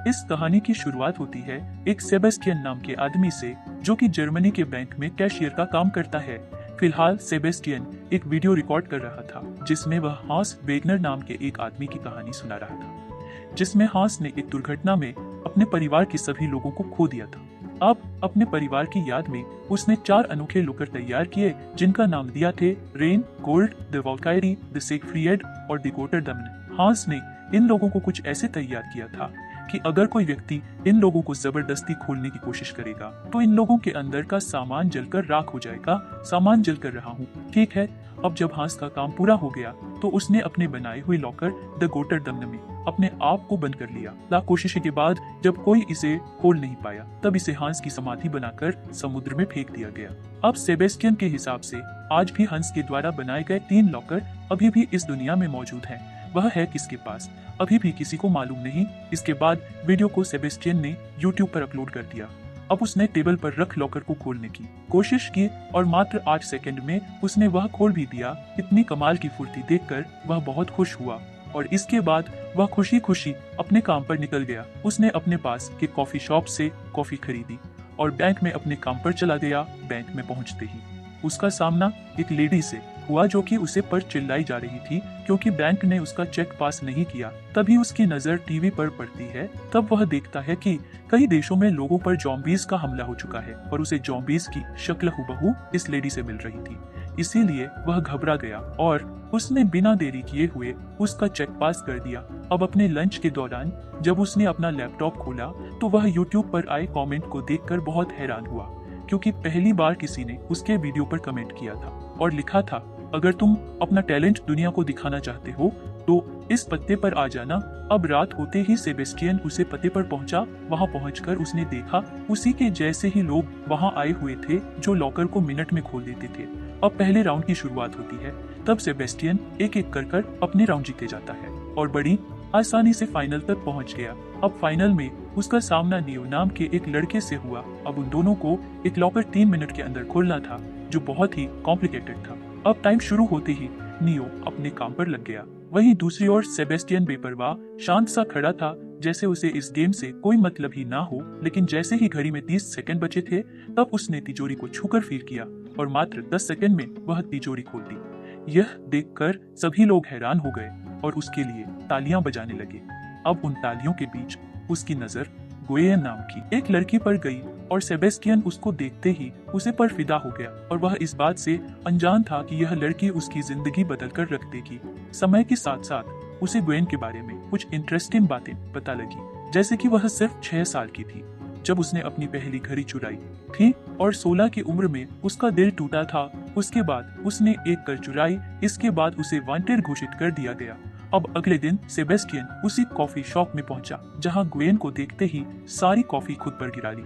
इस कहानी की शुरुआत होती है एक सेबेस्टियन नाम के आदमी से, जो कि जर्मनी के बैंक में कैशियर का काम करता है। फिलहाल सेबेस्टियन एक वीडियो रिकॉर्ड कर रहा था जिसमें वह हांस वेगनर नाम के एक आदमी की कहानी सुना रहा था, जिसमें हांस ने एक दुर्घटना में अपने परिवार के सभी लोगों को खो दिया था। अब अपने परिवार की याद में उसने 4 अनोखे लोकर तैयार किए, जिनका नाम दिया थे रेन, गोल्ड, द वॉल्कायरी, द सेगफ्रिएड और द गोटरडम्न। हांस ने इन लोगों को कुछ ऐसे तैयार किया था कि अगर कोई व्यक्ति इन लोगों को जबरदस्ती खोलने की कोशिश करेगा तो इन लोगों के अंदर का सामान जलकर राख हो जाएगा। सामान जल कर रहा हूँ, ठीक है। अब जब हांस का काम पूरा हो गया तो उसने अपने बनाए हुए लॉकर द गोटरडम्न में अपने आप को बंद कर लिया। लाख कोशिशों के बाद जब कोई इसे खोल नहीं पाया, तब इसे हांस की समाधि बनाकर समुद्र में फेंक दिया गया। अब सेबेस्टियन के हिसाब से आज भी हंस के द्वारा बनाए गए 3 लॉकर अभी भी इस दुनिया में मौजूद हैं। वह है किसके पास अभी भी किसी को मालूम नहीं। इसके बाद वीडियो को सेबेस्टियन ने यूट्यूब पर अपलोड कर दिया। अब उसने टेबल पर रख लॉकर को खोलने की कोशिश की और मात्र 8 सेकंड में उसने वह खोल भी दिया। इतनी कमाल की फुर्ती देखकर वह बहुत खुश हुआ और इसके बाद वह खुशी खुशी अपने काम पर निकल गया। उसने अपने पास के कॉफी शॉप से कॉफी खरीदी और बैंक में अपने काम पर चला गया। बैंक में पहुंचते ही उसका सामना एक लेडी से हुआ जो कि उसे पर चिल्लाई जा रही थी क्योंकि बैंक ने उसका चेक पास नहीं किया। तभी उसकी नजर टीवी पर पड़ती है। तब वह देखता है कि कई देशों में लोगों पर ज़ॉम्बीज़ का हमला हो चुका है और उसे ज़ॉम्बीज़ की शक्ल हुबहू इस लेडी से मिल रही थी। इसीलिए वह घबरा गया और उसने बिना देरी किए हुए उसका चेक पास कर दिया। अब अपने लंच के दौरान जब उसने अपना लैपटॉप खोला तो वह यूट्यूब पर आए कमेंट को देखकर बहुत हैरान हुआ, क्योंकि पहली बार किसी ने उसके वीडियो पर कमेंट किया था और लिखा था, अगर तुम अपना टैलेंट दुनिया को दिखाना चाहते हो तो इस पत्ते पर आ जाना। अब रात होते ही सेबेस्टियन उसे पते पर पहुंचा। वहां पहुंचकर उसने देखा उसी के जैसे ही लोग वहां आए हुए थे जो लॉकर को मिनट में खोल देते थे। अब पहले राउंड की शुरुआत होती है। तब सेबेस्टियन एक एक कर अपने राउंड जीते जाता है और बड़ी आसानी से फाइनल तक पहुंच गया। अब फाइनल में उसका सामना नियो नाम के एक लड़के से हुआ। अब उन दोनों को एक लॉकर 3 मिनट के अंदर खोलना था, जो बहुत ही कॉम्प्लिकेटेड था। अब टाइम शुरू होते ही नियो अपने काम पर लग गया। वहीं दूसरी ओर सेबेस्टियन बेपरवाह शांत सा खड़ा था, जैसे उसे इस गेम से कोई मतलब ही ना हो। लेकिन जैसे ही घड़ी में 30 सेकंड बचे थे, तब उसने तिजोरी को छूकर फील किया और मात्र 10 सेकंड में वह तिजोरी खोल दी। यह देखकर सभी लोग हैरान हो गए और उसके लिए तालियां बजाने लगे। अब उन तालियों के बीच उसकी नजर गुएन नाम की एक लड़की पर गई और सेबेस्टियन उसको देखते ही उसे पर फिदा हो गया और वह इस बात से अनजान था कि यह लड़की उसकी जिंदगी बदलकर रख देगी। समय के साथ साथ उसे गुएन के बारे में कुछ इंटरेस्टिंग बातें पता लगी, जैसे कि वह सिर्फ 6 साल की थी जब उसने अपनी पहली घड़ी चुराई थी और 16 की उम्र में उसका दिल टूटा था। उसके बाद उसने एक कर चुराई। इसके बाद उसे वांटेड घोषित कर दिया गया। अब अगले दिन सेबेस्टियन उसी कॉफी शॉप में पहुंचा जहां गुएन को देखते ही सारी कॉफी खुद पर गिरा ली।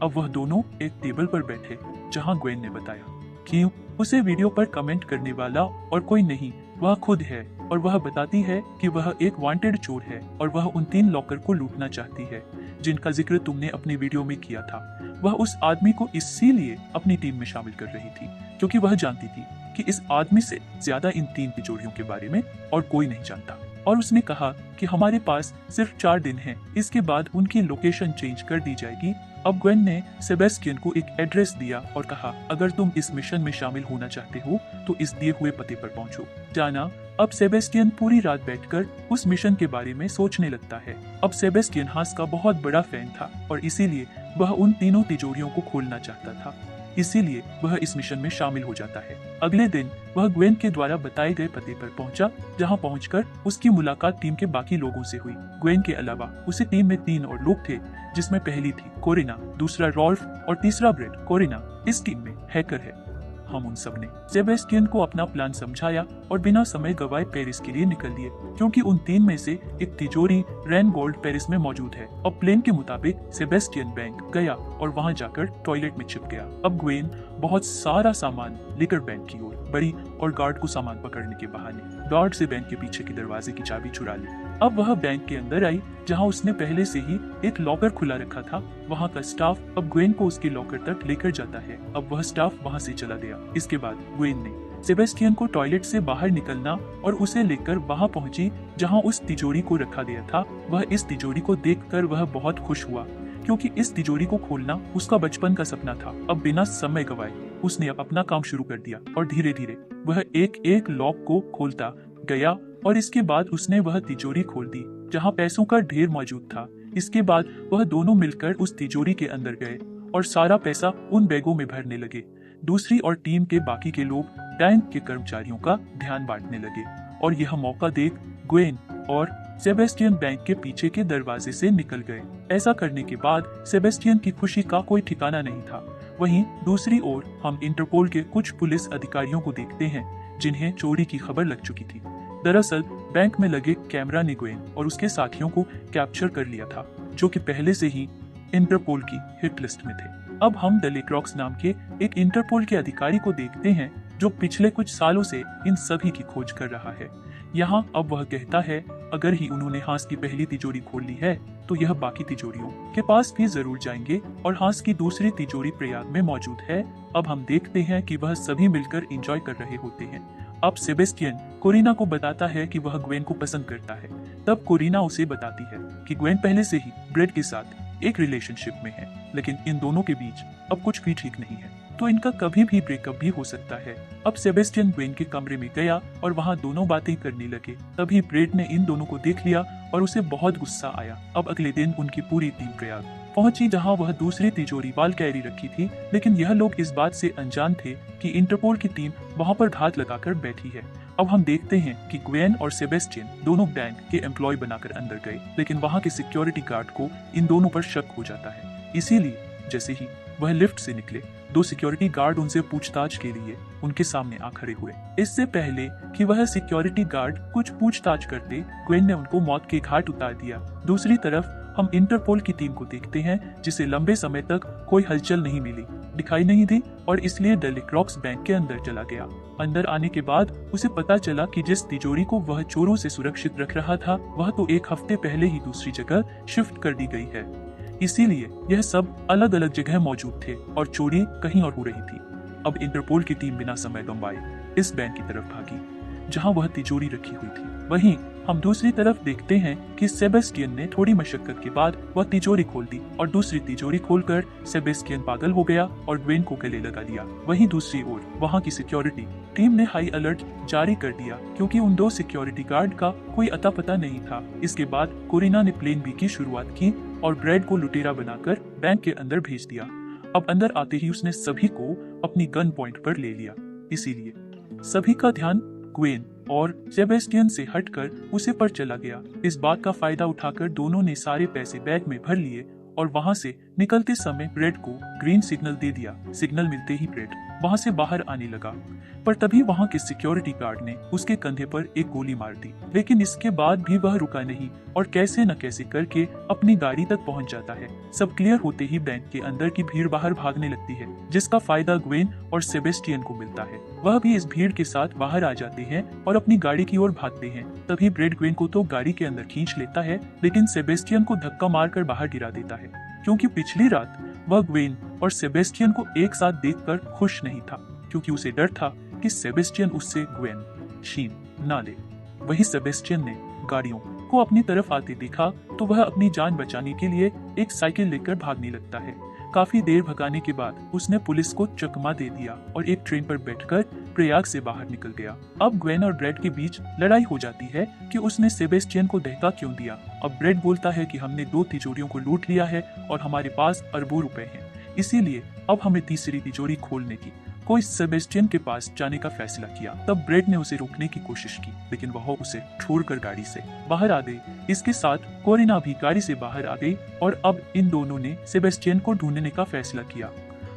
अब वह दोनों एक टेबल पर बैठे जहां गुएन ने बताया कि उसे वीडियो पर कमेंट करने वाला और कोई नहीं, वह खुद है। और वह बताती है कि वह एक वांटेड चोर है और वह उन 3 लॉकर को लूटना चाहती है जिनका जिक्र तुमने अपने वीडियो में किया था। वह उस आदमी को इसीलिए अपनी टीम में शामिल कर रही थी क्योंकि वह जानती थी कि इस आदमी से ज्यादा इन 3 तिजोरियों के बारे में और कोई नहीं जानता। और उसने कहा कि हमारे पास सिर्फ 4 दिन हैं, इसके बाद उनकी लोकेशन चेंज कर दी जाएगी। अब ग्वेन ने सेबेस्टियन को एक एड्रेस दिया और कहा, अगर तुम इस मिशन में शामिल होना चाहते हो तो इस दिए हुए पते पर पहुंचो। जाना। अब सेबेस्टियन पूरी रात बैठकर उस मिशन के बारे में सोचने लगता है। अब सेबेस्टियन हांस का बहुत बड़ा फैन था और इसीलिए वह उन तीनों तिजोरियों को खोलना चाहता था। इसीलिए वह इस मिशन में शामिल हो जाता है। अगले दिन वह ग्वेन के द्वारा बताए गए पते पर पहुंचा, जहां पहुंचकर उसकी मुलाकात टीम के बाकी लोगों से हुई। ग्वेन के अलावा उसी टीम में 3 और लोग थे, जिसमें पहली थी कोरिना, दूसरा रॉल्फ और तीसरा ब्रेड। कोरिना इस टीम में हैकर है। हम उन सब ने सेबेस्टियन को अपना प्लान समझाया और बिना समय गवाए पेरिस के लिए निकल दिए, क्योंकि उन 3 में से एक तिजोरी रेन गोल्ड पेरिस में मौजूद है। अब प्लान के मुताबिक सेबेस्टियन बैंक गया और वहां जाकर टॉयलेट में छिप गया। अब ग्वेन बहुत सारा सामान लेकर बैंक की ओर बढ़ी और गार्ड को सामान पकड़ने के बहाने गार्ड से बैंक के पीछे के दरवाजे की चाबी चुरा ली। अब वह बैंक के अंदर आई जहां उसने पहले से ही एक लॉकर खुला रखा था। वहां का स्टाफ अब ग्वेन को उसके लॉकर तक लेकर जाता है। अब वह स्टाफ वहां से चला गया। इसके बाद ग्वेन ने सेबेस्टियन को टॉयलेट से बाहर निकलना और उसे लेकर वहां पहुंची जहां उस तिजोरी को रखा गया था। वह इस तिजोरी को देखकर वह बहुत खुश हुआ क्योंकि इस तिजोरी को खोलना उसका बचपन का सपना था। अब बिना समय गवाए उसने अपना काम शुरू कर दिया और धीरे धीरे वह एक एक लॉक को खोलता गया और इसके बाद उसने वह तिजोरी खोल दी जहां पैसों का ढेर मौजूद था। इसके बाद वह दोनों मिलकर उस तिजोरी के अंदर गए और सारा पैसा उन बैगों में भरने लगे। दूसरी और टीम के बाकी के लोग बैंक के कर्मचारियों का ध्यान बांटने लगे और यह मौका देख ग्वेन और सेबेस्टियन बैंक के पीछे के दरवाजे से निकल गए। ऐसा करने के बाद सेबेस्टियन की खुशी का कोई ठिकाना नहीं था। वहीं दूसरी ओर हम इंटरपोल के कुछ पुलिस अधिकारियों को देखते हैं जिन्हें चोरी की खबर लग चुकी थी। दरअसल बैंक में लगे कैमरा ने ग्वेन और उसके साथियों को कैप्चर कर लिया था जो कि पहले से ही इंटरपोल की हिट लिस्ट में थे। अब हम डेलिक्रॉक्स नाम के एक इंटरपोल के अधिकारी को देखते हैं जो पिछले कुछ सालों से इन सभी की खोज कर रहा है। यहाँ अब वह कहता है अगर ही उन्होंने हांस की पहली तिजोरी खोल ली है तो यह बाकी तिजोरियों के पास भी जरूर जाएंगे और हांस की दूसरी तिजोरी प्रयाग में मौजूद है। अब हम देखते हैं कि वह सभी मिलकर एंजॉय कर रहे होते हैं। अब सेबेस्टियन कोरिना को बताता है कि वह ग्वेन को पसंद करता है। तब कोरिना उसे बताती है कि ग्वेन पहले से ही ब्रेड के साथ एक रिलेशनशिप में है, लेकिन इन दोनों के बीच अब कुछ भी ठीक नहीं है, तो इनका कभी भी ब्रेकअप भी हो सकता है। अब सेबेस्टियन ग्वेन के कमरे में गया और वहाँ दोनों बातें करने लगे। तभी ब्रेड ने इन दोनों को देख लिया और उसे बहुत गुस्सा आया। अब अगले दिन उनकी पूरी टीम प्रयाग पहुंची जहां वह दूसरी तिजोरी वाल कैरी रखी थी, लेकिन यह लोग इस बात से अनजान थे कि इंटरपोल की टीम वहां पर घात लगाकर बैठी है। अब हम देखते हैं कि ग्वेन और सेबेस्टियन दोनों बैंक के एम्प्लॉय बनाकर अंदर गए, लेकिन वहां के सिक्योरिटी गार्ड को इन दोनों पर शक हो जाता है। इसीलिए जैसे ही वह लिफ्ट से निकले, दो सिक्योरिटी गार्ड उनसे पूछताछ के लिए उनके सामने आ खड़े हुए। इससे पहले कि वह सिक्योरिटी गार्ड कुछ पूछताछ करते, ग्वेन ने उनको मौत के घाट उतार दिया। दूसरी तरफ हम इंटरपोल की टीम को देखते हैं जिसे लंबे समय तक कोई हलचल नहीं मिली, दिखाई नहीं दी और इसलिए डेलिक्रॉक्स बैंक के अंदर चला गया। अंदर आने के बाद उसे पता चला कि जिस तिजोरी को वह चोरों से सुरक्षित रख रहा था वह तो एक हफ्ते पहले ही दूसरी जगह शिफ्ट कर दी गई है। इसीलिए यह सब अलग अलग जगह मौजूद थे और चोरी कहीं और हो रही थी। अब इंटरपोल की टीम बिना समय गंवाए इस बैंक की तरफ भागी जहां वह तिजोरी रखी हुई थी। वहीं हम दूसरी तरफ देखते हैं कि सेबेस्टियन ने थोड़ी मशक्कत के बाद वह तिजोरी खोल दी और दूसरी तिजोरी खोलकर सेबेस्टियन पागल हो गया और ग्वेन को गले लगा लिया। वहीं दूसरी ओर वहां की सिक्योरिटी टीम ने हाई अलर्ट जारी कर दिया क्योंकि उन दो सिक्योरिटी गार्ड का कोई अता पता नहीं था। इसके बाद कोरिना ने प्लान बी की शुरुआत की और ब्रेड को लुटेरा बनाकर बैंक के अंदर भेज दिया। अब अंदर आते ही उसने सभी को अपनी गन पॉइंट पर ले लिया। इसीलिए सभी का ध्यान ग्वेन और सेबेस्टियन से हटकर उसे पर चला गया। इस बात का फायदा उठाकर दोनों ने सारे पैसे बैग में भर लिए और वहां से निकलते समय ब्रेड को ग्रीन सिग्नल दे दिया। सिग्नल मिलते ही ब्रेड वहां से बाहर आने लगा, पर तभी वहां के सिक्योरिटी गार्ड ने उसके कंधे पर एक गोली मार दी। लेकिन इसके बाद भी वह रुका नहीं और कैसे न कैसे करके अपनी गाड़ी तक पहुंच जाता है। सब क्लियर होते ही बैंक के अंदर की भीड़ बाहर भागने लगती है, जिसका फायदा ग्वेन और सेबेस्टियन को मिलता है। वह भी इस भीड़ के साथ बाहर आ जाते हैं और अपनी गाड़ी की ओर भागते हैं। तभी ब्रेड ग्वेन को तो गाड़ी के अंदर खींच लेता है, लेकिन सेबेस्टियन को धक्का मारकर बाहर गिरा देता है क्योंकि पिछली रात वह ग्वेन और सेबेस्टियन को एक साथ देखकर खुश नहीं था, क्योंकि उसे डर था कि सेबेस्टियन उससे ग्वेन छीन ना ले। वही सेबेस्टियन ने गाड़ियों को अपनी तरफ आते देखा तो वह अपनी जान बचाने के लिए एक साइकिल लेकर भागने लगता है। काफी देर भगाने के बाद उसने पुलिस को चकमा दे दिया और एक ट्रेन पर बैठकर प्रयाग से बाहर निकल गया। अब ग्वेन और ब्रेड के बीच लड़ाई हो जाती है कि उसने सेबेस्टियन को धक्का क्यों दिया। अब ब्रेड बोलता है कि हमने 2 तिजोरियों को लूट लिया है और हमारे पास अरबों रुपए हैं, इसीलिए अब हमें तीसरी तिजोरी खोलने की कोई सेबेस्टियन के पास जाने का फैसला किया। तब ब्रेड ने उसे रोकने की कोशिश की, लेकिन वह उसे छोड़कर गाड़ी से बाहर आ गई। इसके साथ कोरिना भी गाड़ी से बाहर आ गई और अब इन दोनों ने सेबेस्टियन को ढूंढने का फैसला किया।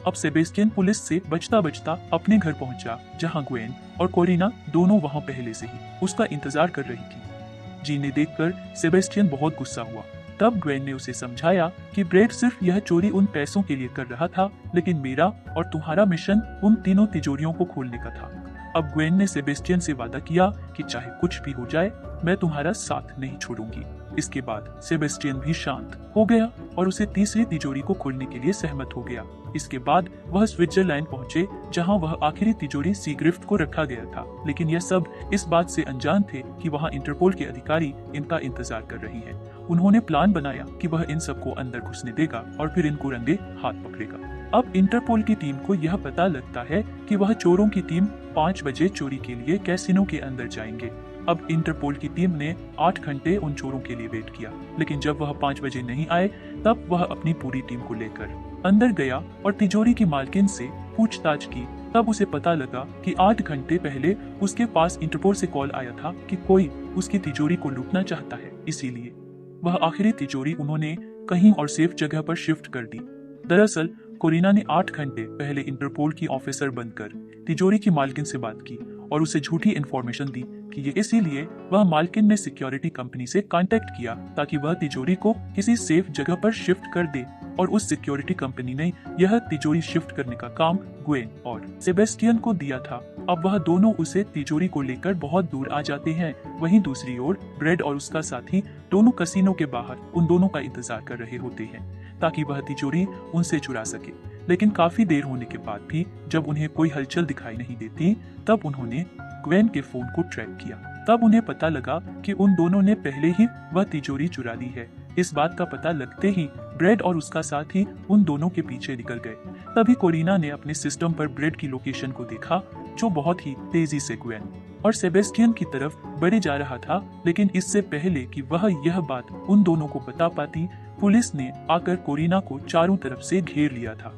अब सेबेस्टियन पुलिस से बचता बचता अपने घर पहुंचा, जहां ग्वेन और कोरिना दोनों वहां पहले से ही उसका इंतजार कर रही थी। जिन्हें देखकर सेबेस्टियन बहुत गुस्सा हुआ। तब ग्वेन ने उसे समझाया कि ब्रेड सिर्फ यह चोरी उन पैसों के लिए कर रहा था, लेकिन मेरा और तुम्हारा मिशन उन तीनों तिजोरियों को खोलने का था। अब ग्वेन ने सेबेस्टियन से वादा किया कि चाहे कुछ भी हो जाए मैं तुम्हारा साथ नहीं छोड़ूंगी। इसके बाद सेबेस्टियन भी शांत हो गया और उसे तीसरी तिजोरी को खोलने के लिए सहमत हो गया। इसके बाद वह स्विट्जरलैंड पहुंचे जहां वह आखिरी तिजोरी सीग्रिफ्ट को रखा गया था, लेकिन यह सब इस बात से अनजान थे कि वहां इंटरपोल के अधिकारी इनका इंतजार कर रही हैं। उन्होंने प्लान बनाया कि वह इन सबको अंदर घुसने देगा और फिर इनको रंगे हाथ पकड़ेगा। अब इंटरपोल की टीम को यह पता लगता है कि वह चोरों की टीम 5 बजे चोरी के लिए कैसीनो के अंदर जाएंगे। अब इंटरपोल की टीम ने 8 घंटे उन चोरों के लिए वेट किया, लेकिन जब वह 5 बजे नहीं आए तब वह अपनी पूरी टीम को लेकर अंदर गया और तिजोरी की मालकिन से पूछताछ की। तब उसे पता लगा कि 8 घंटे पहले उसके पास इंटरपोल से कॉल आया था कि कोई उसकी तिजोरी को लूटना चाहता है, इसीलिए वह आखिरी तिजोरी उन्होंने कहीं और सेफ जगह पर शिफ्ट कर दी। दरअसल कोरिना ने 8 घंटे पहले इंटरपोल की ऑफिसर बनकर तिजोरी की मालकिन से बात की और उसे झूठी इन्फॉर्मेशन दी कि ये इसीलिए वह मालकिन ने सिक्योरिटी कंपनी से कांटेक्ट किया ताकि वह तिजोरी को किसी सेफ जगह पर शिफ्ट कर दे, और उस सिक्योरिटी कंपनी ने यह तिजोरी शिफ्ट करने का काम ग्वेन और सेबेस्टियन को दिया था। अब वह दोनों उसे तिजोरी को लेकर बहुत दूर आ जाते हैं। वहीं दूसरी ओर ब्रेड और उसका साथी दोनों कसिनो के बाहर उन दोनों का इंतजार कर रहे होते हैं ताकि वह तिजोरी उनसे चुरा सके। लेकिन काफी देर होने के बाद भी जब उन्हें कोई हलचल दिखाई नहीं देती तब उन्होंने ग्वेन के फोन को ट्रैक किया। तब उन्हें पता लगा कि उन दोनों ने पहले ही वह तिजोरी चुरा ली है। इस बात का पता लगते ही ब्रेड और उसका साथी उन दोनों के पीछे निकल गए। तभी कोरिना ने अपने सिस्टम पर ब्रेड की लोकेशन को देखा जो बहुत ही तेजी से ग्वेन और सेबेस्टियन की तरफ बढ़े जा रहा था, लेकिन इससे पहले कि वह यह बात उन दोनों को बता पाती पुलिस ने आकर कोरिना को चारों तरफ से घेर लिया था।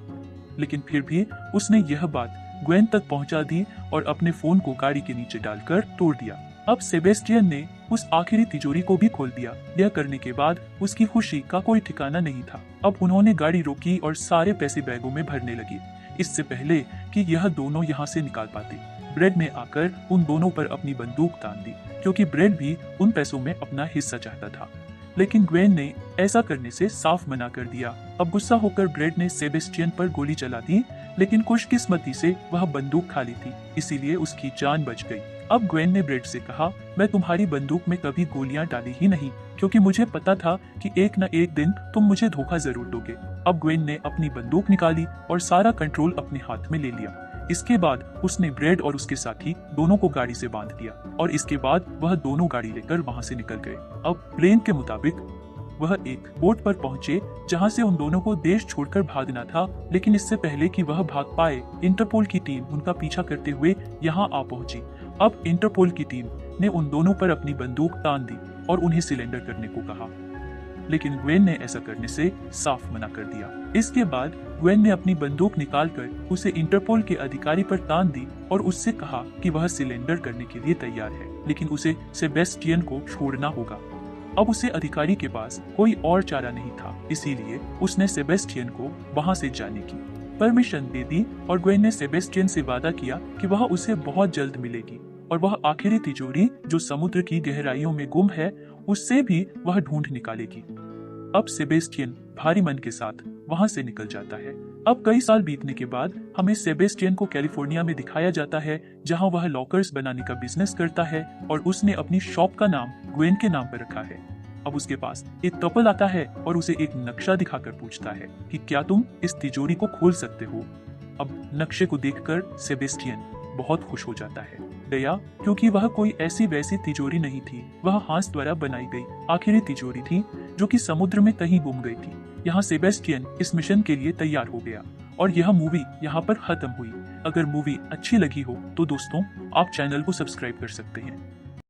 लेकिन फिर भी उसने यह बात ग्वेन तक पहुंचा दी और अपने फोन को गाड़ी के नीचे डालकर तोड़ दिया। अब सेबेस्टियन ने उस आखिरी तिजोरी को भी खोल दिया। यह करने के बाद उसकी खुशी का कोई ठिकाना नहीं था। अब उन्होंने गाड़ी रोकी और सारे पैसे बैगों में भरने लगे, इससे पहले कि यह दोनों यहाँ से निकाल पाते। ब्रेड ने आकर उन दोनों पर अपनी बंदूक तान दी क्योंकि ब्रेड भी उन पैसों में अपना हिस्सा चाहता था, लेकिन ग्वेन ने ऐसा करने से साफ मना कर दिया। अब गुस्सा होकर ब्रेड ने सेबेस्टियन पर गोली चला दी, लेकिन खुशकिस्मती से वह बंदूक खाली थी, इसीलिए उसकी जान बच गई। अब ग्वेन ने ब्रेड से कहा, मैं तुम्हारी बंदूक में कभी गोलियां डाली ही नहीं क्योंकि मुझे पता था कि एक न एक दिन तुम मुझे धोखा जरूर दोगे। अब ग्वेन ने अपनी बंदूक निकाली और सारा कंट्रोल अपने हाथ में ले लिया। इसके बाद उसने ब्रेड और उसके साथी दोनों को गाड़ी से बांध दिया और इसके बाद वह दोनों गाड़ी लेकर वहां से निकल गए। अब प्लेन के मुताबिक वह एक बोट पर पहुंचे जहां से उन दोनों को देश छोड़कर भागना था, लेकिन इससे पहले कि वह भाग पाए इंटरपोल की टीम उनका पीछा करते हुए यहाँ आ पहुंची। अब इंटरपोल की टीम ने उन दोनों पर अपनी बंदूक तान दी और उन्हें सिलेंडर करने को कहा, लेकिन ग्वेन ने ऐसा करने से साफ मना कर दिया। इसके बाद ग्वेन ने अपनी बंदूक निकालकर उसे इंटरपोल के अधिकारी पर तान दी और उससे कहा कि वह सिलेंडर करने के लिए तैयार है, लेकिन उसे सेबेस्टियन को छोड़ना होगा। अब उसे अधिकारी के पास कोई और चारा नहीं था, इसीलिए उसने सेबेस्टियन को वहां से जाने की परमिशन दे दी और ग्वेन ने सेबेस्टियन से वादा किया कि वह उसे बहुत जल्द मिलेगी और वह आखिरी तिजोरी जो समुद्र की गहराइयों में गुम है उससे भी वह ढूंढ निकालेगी। अब सेबेस्टियन भारी मन के साथ वहां से निकल जाता है। अब कई साल बीतने के बाद हमें सेबेस्टियन को कैलिफोर्निया में दिखाया जाता है जहां वह लॉकर्स बनाने का बिजनेस करता है और उसने अपनी शॉप का नाम ग्वेन के नाम पर रखा है। अब उसके पास एक कपल आता है और उसे एक नक्शा दिखाकर पूछता है कि क्या तुम इस तिजोरी को खोल सकते हो। अब नक्शे को देखकर सेबेस्टियन बहुत खुश हो जाता है, दया क्योंकि वह कोई ऐसी वैसी तिजोरी नहीं थी, वह हाथ द्वारा बनाई गई आखिरी तिजोरी थी जो कि समुद्र में कहीं गुम गई थी। यहाँ सेबेस्टियन इस मिशन के लिए तैयार हो गया और यह मूवी यहाँ पर खत्म हुई। अगर मूवी अच्छी लगी हो तो दोस्तों आप चैनल को सब्सक्राइब कर सकते हैं।